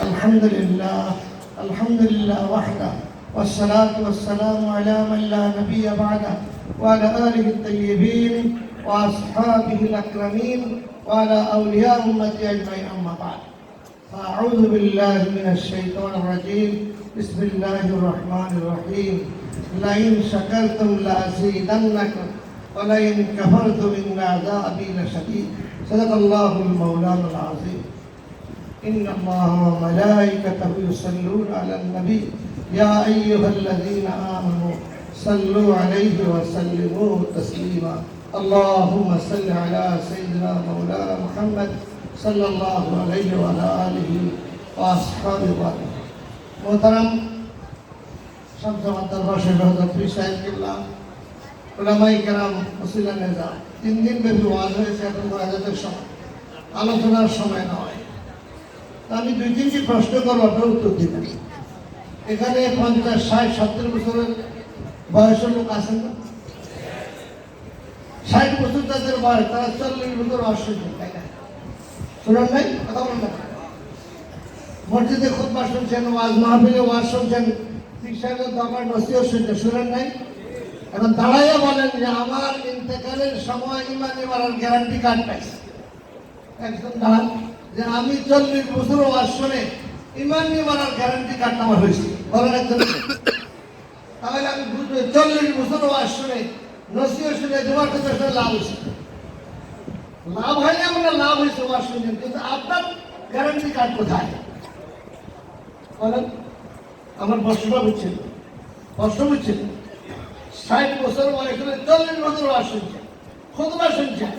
الحمد لله وحده والصلاة والسلام على من لا نبي بعده وعلى آله الطيبين وأصحابه الأكرمين وعلى أولياء أمتي أجمعين أما بعد فأعوذ بالله من الشيطان الرجيم بسم الله الرحمن الرحيم لئن شكرتم لأزيدنكم ولئن كفرتم إن عذابي لشديد صدق الله المولان العظيم إن الله وملائكته يصلون على النبي يا أيها الذين آمنوا صلوا عليه وسلموا تسليما اللهم صل على سيدنا مولانا محمد صلى الله عليه وعلى آله وأصحابه وسلم محترم شمس الدربار شيخ হযরত পীর সাহেব কিবলা উলামায়ে কেরাম মুসলিম নেতা 3 দিন ব্যাপী ওয়াজ হয়েছে এখন মুনাজাতের সময় আলোচনার সময় নয় আমি 2-3টি প্রশ্ন করব আপনারা উত্তর দিবেন এখানে 50 60 70 বছরের বয়সের লোক আছেন না 60 বছর তাদের বয়স তারা 40 বছর অসুস্থ তাই না শুনুন নাই কথা বলেন না মসজিদে খুতবা শুনছেন ওয়াজ মাহফিলে ওয়াজ শুনছেন পীর সাহেবের দরবার নসিহত শুনছেন শুনেন নাই এখন দাঁড়াইয়া বলেন যে আমার ইন্তেকালের সময় ইমানি মারার গ্যারান্টি কার্ড পাইছি একজন দাঁড়ান যে আমি 40 বছর ওয়াজ শুনে ইমানি মারার গ্যারান্টি কার্ড আমার হয়েছে বলেন একজন তাহলে আমি বুঝবো 40 বছর ওয়াজ শুনে নসিহত শুনে তোমার কাছে লাভ হয়েছে লাভ হয়নি আমরা লাভ হয়েছে ওয়াজ শুনছেন কিন্তু আপনার গ্যারান্টি কার্ড কোথায় বলেন আমার প্রশ্নটা বুঝছেন প্রশ্ন বুঝছেন 60 বছর বয়স হলে 40 বছর ওয়াজ শুনছেন খুতবা শুনছেন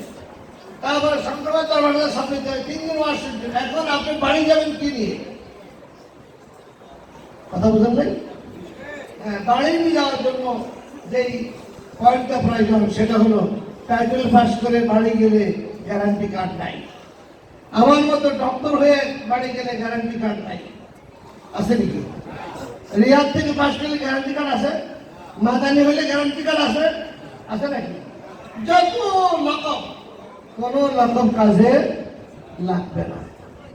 তারপরে সংক্রমণ দরবারের সামনে 3 দিন ওয়াজ শুনছেন এখন আপনি বাড়ি যাবেন কি নিয়ে কথা বুঝেন নাই হ্যাঁ বাড়ি নিয়ে যাওয়ার জন্য যেই পয়েন্টটা প্রয়োজন সেটা হলো টাইটেল পাস করে বাড়ি গেলে গ্যারান্টি কার্ড নাই আমার মতো ডক্টর হয়ে বাড়ি গেলে গ্যারান্টি কার্ড নাই আছে নাকি রিয়াদ থেকে পাস করলে গ্যারান্টি কার্ড আছে মাদানি হলে গ্যারান্টি কার্ড আছে আছে নাকি যত লকব কোন লকব কাজে লাগবে না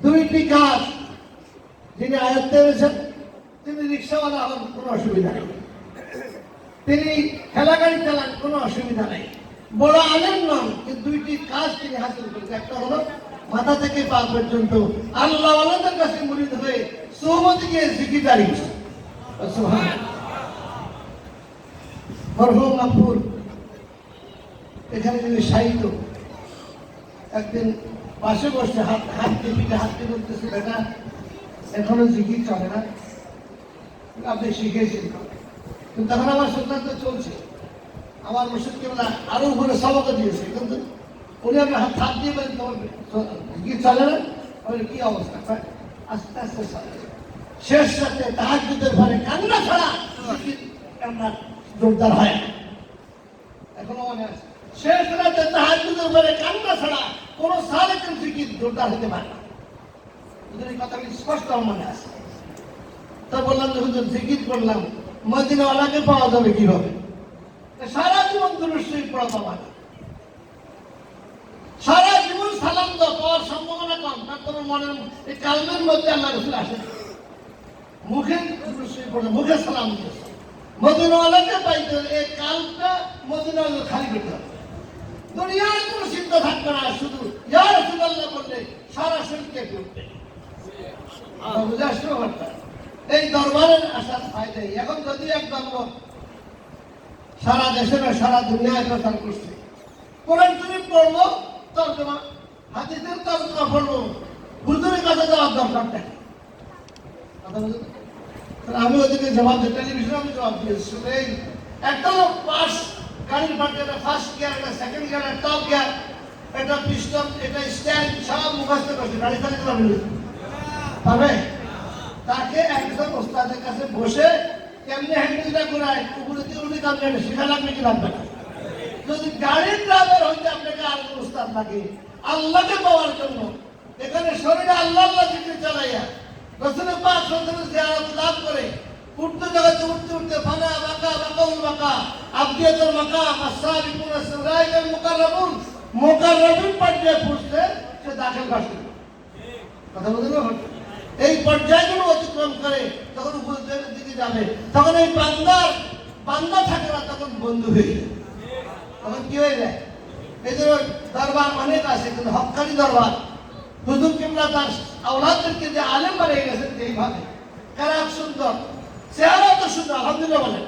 2টি কাজ যিনি আয়ত্তে রয়েছেন তিনি রিক্সাওয়ালা হন কোনো অসুবিধা নেই তিনি ঠেলা গাড়ি চালান কোনো অসুবিধা নেই বড় আলেম নন কিন্তু 2টি কাজ তিনি হাসিল করেছেন একটা হলো মাথা থেকে পা পর্যন্ত আল্লাহ ওয়ালাদের কাছে মুরিদ হয়ে সোহবতে গিয়ে জিকিরদারি সুবহানাল্লাহ মরহুম মাহফুজ এখানে যিনি সাহিত্য একদিন পাশে বসে হাতকে পিঠে হাতকে বলতেছে বেটা এখনো জিকির চলে না আপনি শিখেছেন কিন্তু তখন আমার সিদ্ধান্ত চলছে আমার মুর্শিদ কেবলা আরো উপরে সবক দিয়েছে কিন্তু উনি আপনার হাত দিয়ে বলেন তোমার জিকির চলে না কি অবস্থা আস্তে আস্তে চলে শেষ রাতে তাহাজ্জুদের পরে কান্না ছাড়া আপনার জোরদার হয় এখনো মনে আছে শেষ রাতে তাহাজ্জুদের পরে কান্না ছাড়া কোন সালেকের জিকির জোরদার হতে পারে না এই কথাগুলি স্পষ্ট আমার মনে আছে তা বললাম যখন জিকির করলাম মদিনাওয়ালাকে পাওয়া যাবে কিভাবে সারা জীবন দুরূদ পড়া পাওয়া না সারা জীবন সালাম দাও পাওয়ার সম্ভাবনা কম তার তোমার মনের এই কালমের মধ্যে আল্লাহ রাসূল আসে মুখে দুরূদ পড়ে মুখে সালাম দিয়েছে মদিনাওয়ালাকে পাইতে এই কালটা মদিনাওয়ালা খালি করতে হবে দুনিয়ার কোনো চিন্তা থাকবে না শুধু ইয়া রাসূলুল্লাহ বললে সারা শরীর কেঁপে উঠবে বুঝে আসতে পারতা এই দরবারের আসার ফায়দা এখন যদি একদম সারা দেশে না সারা দুনিয়ায় প্রচার করছে কোরআন শরীফ পড়বো তর্জমা হাদিসের তর্জমা পড়বো হুজুরের কাছে যাওয়ার দরকার নেই আমি ওদেরকে জবাব দিই টেলিভিশনে আমি জবাব দিয়েছি এই একটা লোক পাস গাড়ির পার্টি একটা ফার্স্ট গিয়ার একটা সেকেন্ড গিয়ার একটা টপ গিয়ার এটা পিস্টন এটা স্ট্যান্ড সব মুখস্থ করছে গাড়ি চালাতে পারবে তাকে একজন ওস্তাদের কাছে বসে কেমনি হ্যান্ডেলটা ঘোরায় উপরে উনি কামড়ে শেখা লাগবে কি লাগবে না যদি গাড়ির ড্রাইভার হইতে আপনাকে আর ওস্তাদ লাগে আল্লাহকে পাওয়ার জন্য এখানে শরীরে আল্লাহ আল্লাহ জিকির চালাইয়া রাসূলের পাক সাল্লাল্লাহু জিয়ারত লাভ করে উঠতে জগতে উঠতে ফানা বাঁকা বাকাউল বাঁকা আবদিয়াতুল মাকাম আস-সাবিকুন আস-সারাইকুল মুকাররাবুন মুকাররাবিন পর্যায়ে পৌঁছতে সে দাখিল করছে কথা বুঝলেন এই পর্যায়গুলো অতিক্রম করে তখন উপরের দিকে যাবে, তখন এই বান্দা থাকে না, তখন বন্ধু হয়ে যায়। তখন কি হয়ে যায়? এই যে দরবার অনেক আছে, কিন্তু হক্কানি দরবার হুজুর কিবলা তার আওলাদদেরকে যে আলেম বানিয়ে গেছেন এইভাবে, কেরাত সুন্দর, চেহারা তো সুন্দর, আলহামদুলিল্লাহ বলেন,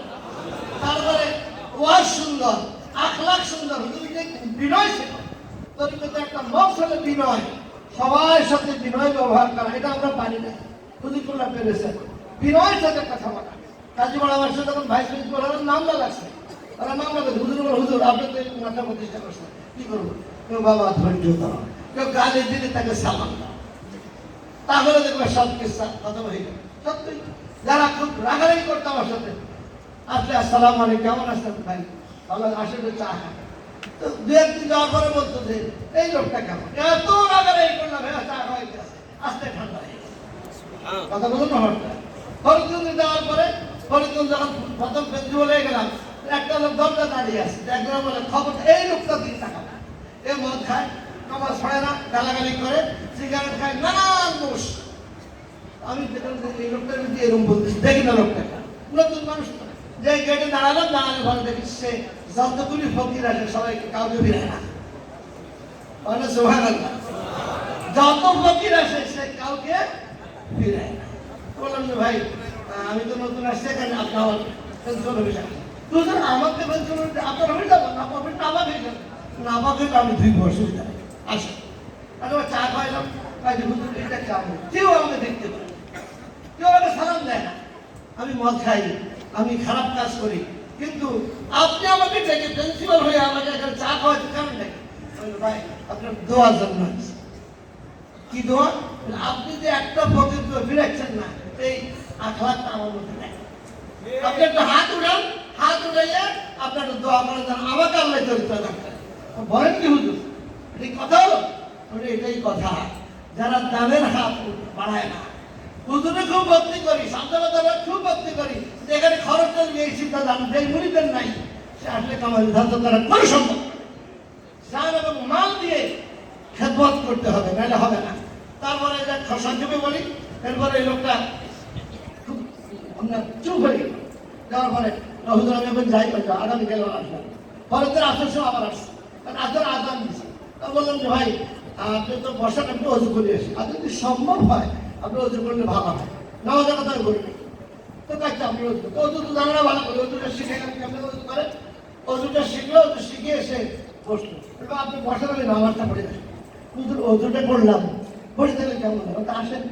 তারপরে ওয়াজ সুন্দর, আখলাক সুন্দর, হুজুরকে বিনয় ছিল। তরিকতে একটা মকসদে বিনয়, সবার সাথে বিনয় ব্যবহার করা, এটা আমরা পারি না। হুজুর কিবলা পেরেছেন বিনয়ের সাথে কথা বলা। কাজী বড় আমার সাথে তখন ভাইস প্রিন্সিপাল মামলা লাগছে, ওরা মামলা করছে, হুজুর বলে হুজুর আপনি তো এই মাথা প্রতিষ্ঠা করছেন, কি করবো? কেউ বাবা ধৈর্য ধরো, কেউ গালি দিলে তাকে সালাম দাও, তাহলে দেখবে সব কিছু কথা হয়ে গেল। সত্যি যারা খুব রাগারাগি করতো আমার সাথে, আসলে আসসালামু আলাইকুম, কেমন আসতেন ভাই, ভালো আসলে চা খান, তো দু একদিন যাওয়ার পরে বলতো যে এই লোকটা কেমন, এত রাগারাগি করলাম, হ্যাঁ চা খাওয়াই গেছে, আস্তে ঠান্ডা হয়ে গেছে। কথা বলুন না হঠাৎ ফরিদগঞ্জে যাওয়ার পরে, ফরিদগঞ্জ যখন প্রথম প্রিন্সিপাল গেলাম, একটা লোক দরজা দাঁড়িয়ে আছে, একজন বলে খবর এই লোকটা দিয়ে টাকা না, এ মদ খায়, নামাজ পড়ে না, গালাগালি করে, সিগারেট খায়, নানান দোষ। আমি দেখলাম এই লোকটার মধ্যে এরকম বলতেছি, দেখি না লোকটাকে, নতুন মানুষ যে গেটে দাঁড়ালাম, দাঁড়ালে ভালো দেখি সে যতগুলি ফকির আছে সবাইকে কাউকে ফিরায় না, যত ফকির আছে সে কাউকে ফিরায় না। বললাম যে ভাই আমি তো নতুন আসছি, এখানে আপনি আমার পেনশন অফিসে আসেন, আমাকে পেনশন আপনার হয়ে যাবো না, নামাক হয়ে যাবে, নামাক হইলে আমি 2 বছর আসেন। চা খাইলাম, এটা কেমন, কেউ আমাকে দেখতে পারে, কেউ আমাকে সালাম দেয় না, আমি মদ খাই, আমি খারাপ কাজ করি, কিন্তু আপনি আমাকে ডেকে প্রিন্সিপাল হয়ে আমাকে এখানে চা খাওয়াতে কেমন ডেকে? ভাই আপনার দোয়ার জন্য। কি দোয়া? আপনি যে একটা পবিত্র ফিরাচ্ছেন না, এই আখলাকটা আমার মধ্যে নেই। আপনি একটা হাত উঠান, হাত উঠাইয়ে আপনার দোয়া করে দেন, আমাকে আল্লাহ চরিত্র রাখবেন। বলেন কি হুজুর, এই কথা হলো? এটাই কথা, যারা দানের হাত বাড়ায় না। হুজুরে খুব ভক্তি করি, সান্তাবাদ খুব ভক্তি করি, এখানে খরচ চলবে এই চিন্তা জান, যে মুড়িদের নাই সে আসলে কামাল ধার্য করার কোনো সম্ভব। জান এবং মাল দিয়ে খেদমত করতে হবে, নাহলে হবে না। তারপরে সংক্ষেপে বলি, এরপরে এই লোকটা খুব চুপ হয়ে গেল, যাওয়ার পরে হুজুর আমি এখন যাই, আগামীকাল আসলাম, পরের দিন আসার সময় আবার আসছে, কারণ আসার আজান দিচ্ছে। তা বললাম যে ভাই আপনি তো বসান, একটু অজু করে আসি, আর যদি সম্ভব হয় আপনি অজু করলে ভালো হয়, নামাজের কথা বলবেন তো কাছে আপনি অজু তো জানা না, ভালো করে অজুটা শিখে গেলেন, কেমন অজু করে, অজুটা শিখলো, অজু শিখে এসে বসলো, এবার আপনি বসার আমি নামাজটা পড়ে আসেন। হুজুর অজুটা করলাম, বসে থাকলে কেমন হয়, আসেন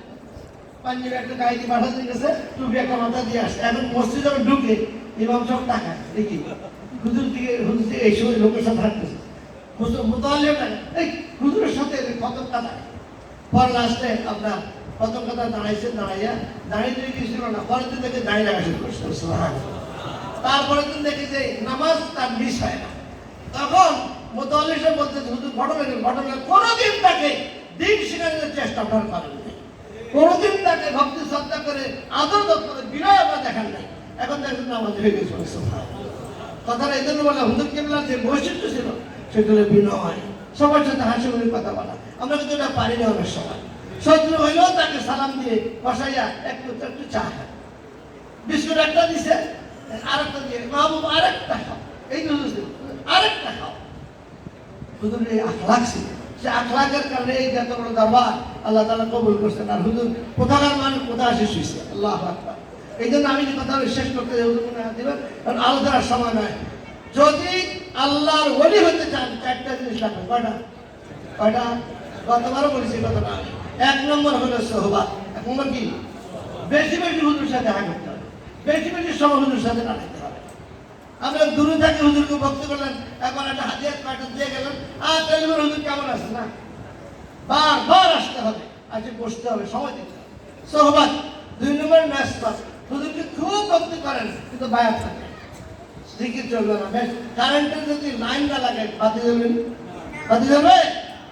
পাঞ্জাবি একটা গায়ে দিয়ে পাঠাতে গেছে, টুপি একটা মাথা দিয়ে আসে, এখন মসজিদ যখন ঢুকে ইমাম সব টাকা দেখি হুজুর দিকে, হুজুর এই সময় লোকের সাথে হাঁটতেছে, হুজুর মোতালেব এই হুজুরের সাথে কতক কথা। পর লাস্টে আপনার প্রথম কথা দাঁড়াইছে, দাঁড়িয়ে গিয়েছিল না, পরের দিন থেকে দাঁড়িয়ে রাখা শুরু করছে। তারপরের দিন দেখি যে নামাজ তার মিস হয় না, তখন মোতালেব সাহেব বলতেছে হুজুর ঘটনা কোনোদিন তাকে দিন শেখানোর চেষ্টা আপনার করেন নাই, কোনোদিন তাকে ভক্তি শ্রদ্ধা করে আদর করে বিনয় আমরা দেখান নাই, এখন দেখেন নামাজ হয়ে গেছে। কথাটা এই জন্য বলা, হুজুর কিবলার যে বৈশিষ্ট্য ছিল সেগুলো বিনয়, সবার সাথে হাসি মুখে কথা বলা। আমরা কিন্তু এটা পারি না অনেক সময়, শত্রু হইলেও তাকে সালাম দিয়ে বসাইয়া একটু চা খায়, বিস্কুট একটা দিছে, আরেকটা দিয়ে মাহবুব আরেকটা খাও, এই আরেকটা খাও। হুজুর এই আখলাক ছিল, সে আখলাকের কারণে এই যত বড় দরবার আল্লাহ তাআলা কবুল করছেন। আর হুজুর কোথাকার মানুষ কোথায় শেষ হয়েছে, আল্লাহু আকবার। এই জন্য আমি যে কথা শেষ করতে দেবেন, কারণ আলোচনার সময় নয়। যদি আল্লাহর ওলি হতে চান, 4টা জিনিস লাগবে। কয়টা? গতবারও বলেছি কথাটা। 1 নম্বর হলো সোহবাত। 1 নম্বর কি? বেশি বেশি হুজুর সাথে দেখা করতে হবে, বেশি বেশি সময় হুজুর সাথে কাটাতে হবে। আপনার দূরে থাকি হুজুরকে ভক্তি করলেন, একবার একটা হাদিয়া কয়টা দিয়ে গেলেন, আর টেলিফোন হুজুর কেমন আছে না, বারবার আসতে হবে, আজকে বসতে হবে, সময় দিতে হবে। সোহবাত। 2 নম্বর নাসবাত। হুজুরকে খুব ভক্তি করেন কিন্তু বায়াত থাকে, জিকির চলবে না। বেশ কারেন্টের যদি লাইন না লাগে বাতি জ্বলবেন, বাতি জ্বলবে।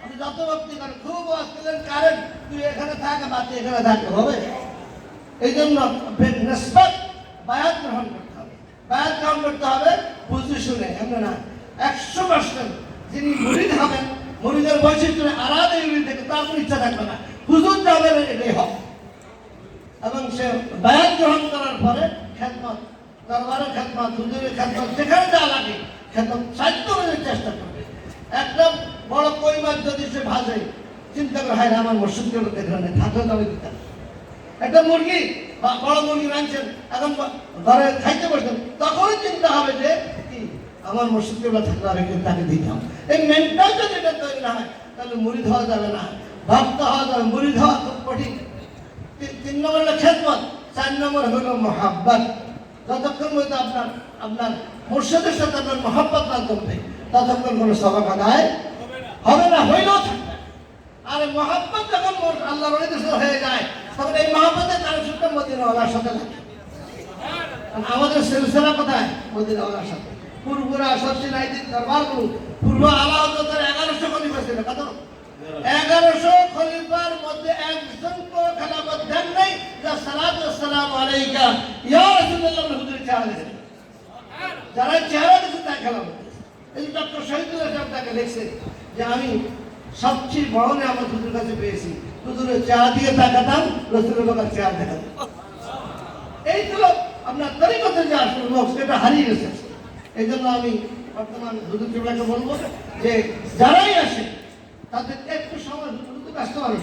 আপনি যত ভক্তি করেন, খুব আসলেন কারেন্ট, তুই এখানে থাকে, বাতি এখানে থাকে, হবে? এই জন্য নাসবাত, বায়াত গ্রহণ করতে হবে। বায়াত গ্রহণ করতে হবে বুঝে শুনে, এমন না 100% যিনি মুরিদ হবেন, মুরিদের বৈশিষ্ট্য আলাদা ইউনিট থেকে তার কোনো ইচ্ছা থাকবে না, হুজুর যাবেন এটাই হবে। এবং সে বায়াত গ্রহণ করার পরে খেদমত, দরবারের খেদমত, হুজুরের খেদমত, যেখানে যা লাগে খেদমত সাধ্য করে চেষ্টা করবে। একটা বড় কই মাছ যদি সে ভাজে, চিন্তা করে হয় আমার মসজিদকে দেখলেন থাকলে তবে দিতাম। একটা মুরগি বা বড় মুরগি রাঁধছেন, এখন ঘরে খাইতে বসছেন, তখনই চিন্তা হবে যে কি আমার মসজিদকে থাকলে আমি কিন্তু তাকে দিতাম। এই মেন্টাল যদি এটা তৈরি না হয় তাহলে মুরিদ হওয়া যাবে না, ভক্ত হওয়া যাবে। মুরিদ হওয়া খুব কঠিন। 3 নম্বর হলো খেদমত, 4 নম্বর হলো মহাব্বত। যতক্ষণ মধ্যে আপনার মুর্শিদের সাথে আপনার মহাব্বত না করবে ততক্ষণ কোনো সবাব আদায় হবে না, হইলেও থাকবে। আর মহাব্বত যখন আল্লাহ হয়ে যায় তখন এই মহাব্বতের কারণটা মদিনাওয়ালার সাথে লাগে। আমাদের সিলসিলা কোথায়? মদিনাওয়ালার সাথে। পূর্বরা সবচেয়ে নাইদিন দরবারগুলো পূর্ব আলাউদ্দিনের 1100 খলিফা ছিল। কত? 1100 খলিফার মধ্যে একজন তো খেলাফত দেন নাই যা সালাতু ওয়াসসালামু আলাইকা ইয়া রাসূলুল্লাহ হুজুরের চেহারা দেখেন। যারা চেহারা দেখেন তারা খেলাফত। এই ডক্টর শহীদুল ইসলাম তাকে লিখছেন যে আমি সবচেয়ে বড় নিয়ামত হুজুরের কাছে পেয়েছি, হুজুরের চেহারা দিয়ে তাকাতাম, রাসূলুল্লাহর চেহারা দেখাতাম। এই তো আপনার তরিকতের যে আসল লোক সেটা হারিয়ে গেছে। এই জন্য আমি বর্তমান হুজুর কিবলাকে বলবো যে যারাই আসে তাদের একটু সময়, হুজুর তো ব্যস্ত মানুষ,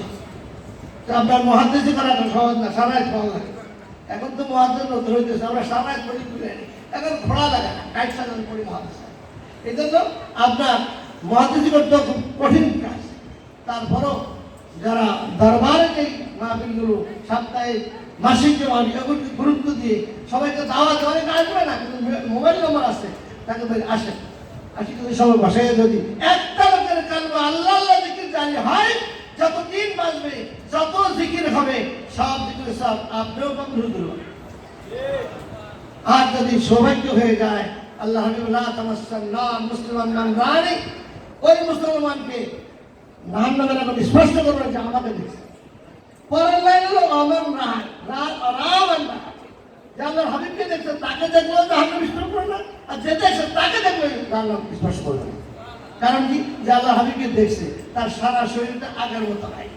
আপনার মুহাদ্দিসি করাটা সহজ না, সারা রাত ভালো লাগে। এখন তো মুহাদ্দিস নতুন হইতেছে, আমরা সারা রাত পড়ি তুলে আনি, এখন ঘোড়া লাগে না, কাইট সাজান পড়ি মুহাদ্দিস। এই জন্য আপনার মুহাদ্দিসি করতে খুব কঠিন কাজ। তারপরও যারা দরবারে যে মাহফিলগুলো সাপ্তাহিক মাসিক যে মাহফিল এগুলোকে গুরুত্ব দিয়ে সবাইকে দাওয়াত অনেক আসবে না, কিন্তু মোবাইল নম্বর আছে তাকে বলি আসে যদি সবাই বাসায় যদি একটা লোকের কালবে আল্লাহ আল্লাহ জিকির জারি হয়, যত দিন বাঁচবে যত জিকির হবে সব জিকির সব আপনিও পাবেন, হুজুরও। আর যদি সৌভাগ্য হয়ে যায় আল্লাহ হাবিবুল্লাহ তামাসসাল্লাহ মুসলমান মান রানি, ওই মুসলমানকে নামের এখন স্পষ্ট করবে যে আমাকে দেখছে। পরের লাইন হলো আমার রায় রাম যে আল্লাহর হাবিবকে দেখছে তাকে দেখলো জাহান্নাম স্পর্শ করবে না, আর যে দেখছে তাকে দেখবে জাহান্নাম স্পর্শ করবে না। কারণ কি? যে আল্লাহর হাবিবকে দেখছে তার সারা শরীরটা আগের মতো নাই।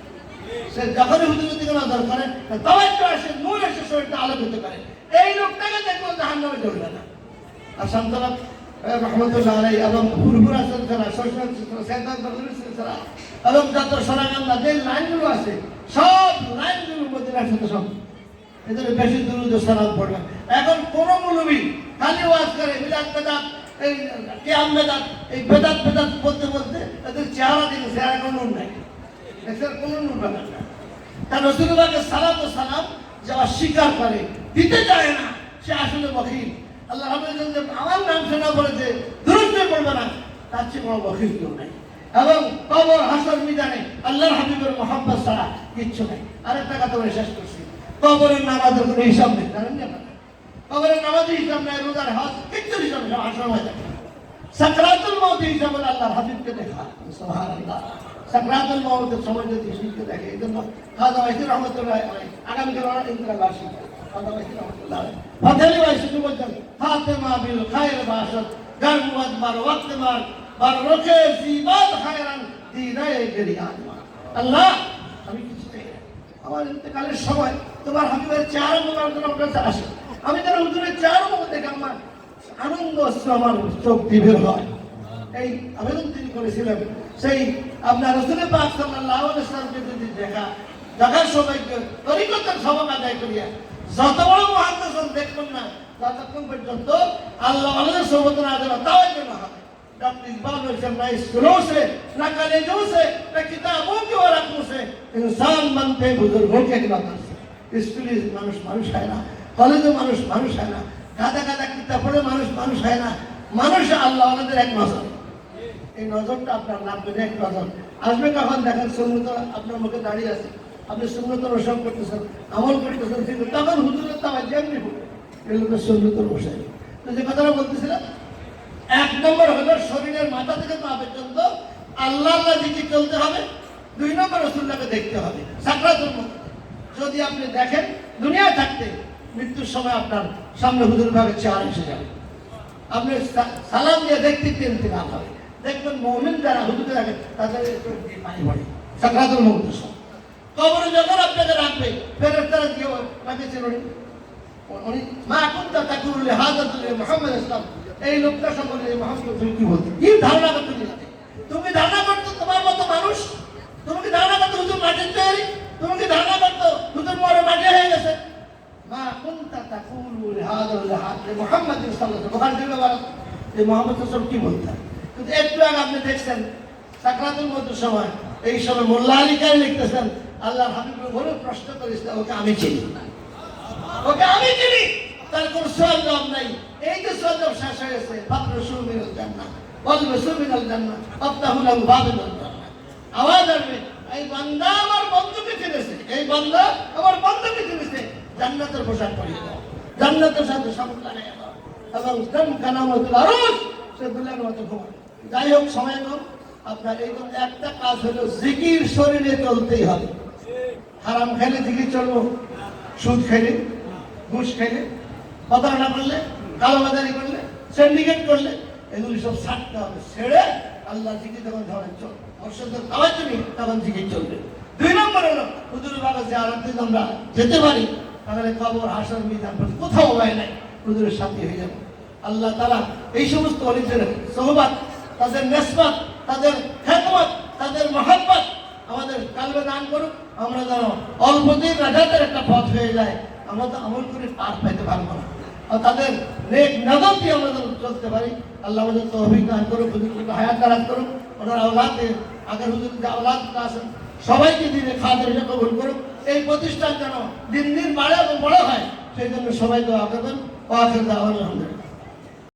সে যখনই হুজুরের দিকে নজর করে তবে তো আসে নূর এসে শরীরটা আলোকিত করে। এই লোকটাকে দেখলো জাহান্নামে জ্বলবে না। আর শান্তলাভ রহমতুল্লাহ আলাইহি এবং ফুরফুরা সিলসিলা, শৈশব সিলসিলা, সাইদাত বদরুল সিলসিলা এবং যত সোনাগান্দা যে লাইনগুলো আছে সব লাইনগুলোর মদিনার সাথে সব এদের বেশি দুরূদ ও সালাম পড়বে। এখন কোন মৌলবী খালি ওয়াজ করে মিলাদ বেদাত, এই কিয়াম বেদাত, এই বেদাত বলতে বলতে এদের চেহারা দিকে চেহারা কোনো নূর নাই, এদের কোনো নূর পাবেন না। তার রাসূলুল্লাহকে সালাত ও সালাম যে অস্বীকার করে, দিতে চায় না, সে আসলে বখিল। আল্লাহ রাব্বুল যে আমার নাম শোনা বলেছে দুরূদ পড়বে না, তার চেয়ে বড় বখিল কেউ নাই। এবং কবর হাসর মিজানে আল্লাহর হাবিবের মুহাব্বত ছাড়া কিচ্ছু নাই। আরেকটা কথা বলে শেষ করছি, কবরের নামাজের কোনো হিসাব নেই, জানেন না? কবরের নামাজের হিসাব নেই, রোজার হজ কিচ্ছু হিসাব নেই, হাসর ময়দানে সাকরাতুল মউতের হিসাব হলো আল্লাহর হাবিবকে দেখা। সুবহানাল্লাহ, সাকরাতুল মউতের সময় যদি শিখতে দেখে। এই জন্য খাজা ওয়াইসি রহমতুল্লাহ আলাইহি আগামীকাল ইন্তেকাল বার্ষিক খাজা ওয়াইসি রহমতুল্লাহ আলাইহি ফাতেলি ওয়াইসি বলতেন ফাতেমা বিল খায়র বাশত গার মুআদবার ওয়াক্তবার বার রোকে জিবাদ খায়রান দিনায়ে গরিয়ান। আল্লাহ আমি কিছু চাই না, আমার ইন্তেকালের সময় তোমার হাবিবের চেহারা মোবারক আমার কাছে আসে, আমি যেন হুজুরের চেহারা মোবারক দেখে আমার আনন্দ আসছে, আমার চোখ বের হয়। এই আবেদন তিনি করেছিলেন। সেই আপনার রাসূল পাক সাল্লাল্লাহু আলাইহি ওয়াসাল্লামকে যদি দেখার সবাইকে তরিকতের সবাব আদায় করিয়া যত বড় মুহাদ্দিস দেখবেন না ততক্ষণ পর্যন্ত আল্লাহ আল্লাহর সোহবত না দেওয়া তাও না হবে। डॉक्टर इकबाल ने ना स्कूलों से ना कॉलेजों से ना किताबों के वरक़ों से इंसान बनते बुजुर्गों के इबादत से। स्कूली মানুষ মানুষ হয় না, কলেজে মানুষ মানুষ হয় না, গাদা গাদা কিতাব পড়ে মানুষ মানুষ হয় না। মানুষ আল্লাহ আমাদের এক নজর, এই নজরটা আপনার লাগবে, এক নজর আসবে কখন দেখেন সুন্নত আপনার মুখে দাঁড়িয়ে আছে, আপনি সুন্নত রসম করতেছেন, আমল করতেছেন, কিন্তু তখন হুজুরের তাওয়াজ যেমনি হবে এগুলো তো সুন্নত রসাই। তো যে কথাটা বলতেছিলাম, 1 নম্বর হলো শরীরের মাথা থেকে পা পর্যন্ত আল্লাহ আল্লাহ জিকির চলতে হবে। 2 নম্বর রাসূলুল্লাহকে দেখতে হবে সাকরাতুল মউত। যদি আপনি দেখেন দুনিয়ায় থাকতে মৃত্যুর সময় আপনার সামনে হুজুর ভাবে চেহারা এসে যাবে, আপনি সালাম দিয়ে দেখতে ইন্তেকাল হবে। দেখবেন মুমিন যারা হুজুরে দেখেন তাদের চোখ দিয়ে পানি পড়ে সাকরাতুল মউতের সময়। কবরে যখন আপনাকে রাখবে ফেরেশতারা দিয়ে তাকে চেনেন উনি মা কুনতা তাকুলু লিহাদাতুল মুহাম্মদ ইসলাম, এই লোকটা সম্পর্কে মুহাম্মদ তুমি কি বলতে, কি ধারণা করতে দিতে? তুমি ধারণা করতো তোমার মতো মানুষ, তুমি কি ধারণা করতো হুজুর মাটির তৈরি, তুমি কি ধারণা করতো হুজুর মরে মাটি হয়ে গেছে? মা কুনতা তাকুলু লিহাদাতুল মুহাম্মদ সাল্লাল্লাহু আলাইহি ওয়াসাল্লাম, এই মুহাম্মদ সাল্লাল্লাহু কি বলতেন? কিন্তু একটু আগে আপনি দেখছেন সাকরাতুল মউতের সময়, এই সময় মোল্লা আলী কারি লিখতেছেন আল্লাহর হাবিবের বড় প্রশ্ন করিস না, ওকে আমি চিনি, ওকে আমি চিনি, তার কোন সওয়াল জবাব নাই। এই যে সওয়াল জবাব শেষ হয়ে গেছে, ফাকরু সুমিনাল জান্নাহ ওয়াজু সুমিনাল জান্নাহ আফতাহু লাহু বাবুল জান্নাহ, আওয়াজ আসবে এই বান্দা আমার বন্ধুকে চিনেছে, এই বান্দা আমার বন্ধুকে চিনেছে, জান্নাতের পোশাক পরিয়ে দাও, জান্নাতের সাথে সম্পর্ক লাগাই দাও, এবং কান কানামাতুল আরশ সে দুনিয়ার মতো ঘুমায়। যাই হোক, সময় কম, আপনার এই একটা কাজ হলো জিকির শরীরে চলতেই হবে। হারাম খাইলে জিকির চলবো, সুদ খাইলে, ঘুষ খাইলে, প্রতারণা করলে, কালোবাজারি করলে, সিন্ডিকেট করলে, এগুলি সব ছাড়তে হবে, ছেড়ে আল্লাহ জিকির যখন ধরেন চল অর্ষদ খাওয়ার জন্য তখন জিকির চলবে। 2 নম্বর হলো হুজুর বাবা যে আরামে আমরা যেতে পারি, তাহলে কবর হাসর মিজান কোথাও হয় নাই, হুজুরের সাথে হয়ে যাবে। আল্লাহ তাআলা এই সমস্ত অলিদের সোহবত, তাদের নেসবত, তাদের খেদমত, তাদের মহব্বত আমাদের কালবে দান করুক। আমরা যেন অল্পদিন রাজাতের একটা পথ হয়ে যায়, আমরা তো আমল করে পার পেতে পারবো না, আর তাদের নেক নজর দিয়ে আমরা যেন চলতে পারি। আল্লাহ আমাদের তৌফিক দান করুক, হুজুরকে হায়াত দারাজ করুক, ওনার আওলাদকে আগের হুজুর যে আওলাদটা আছেন সবাইকে দিনে খাদের হিসেবে কবুল করুক। এই প্রতিষ্ঠান যেন দিন দিন বাড়ে এবং বড় হয়, সেই জন্য সবাই দোয়া করবেন। ওয়া আখিরু দাওয়ানা আলহামদুলিল্লাহ।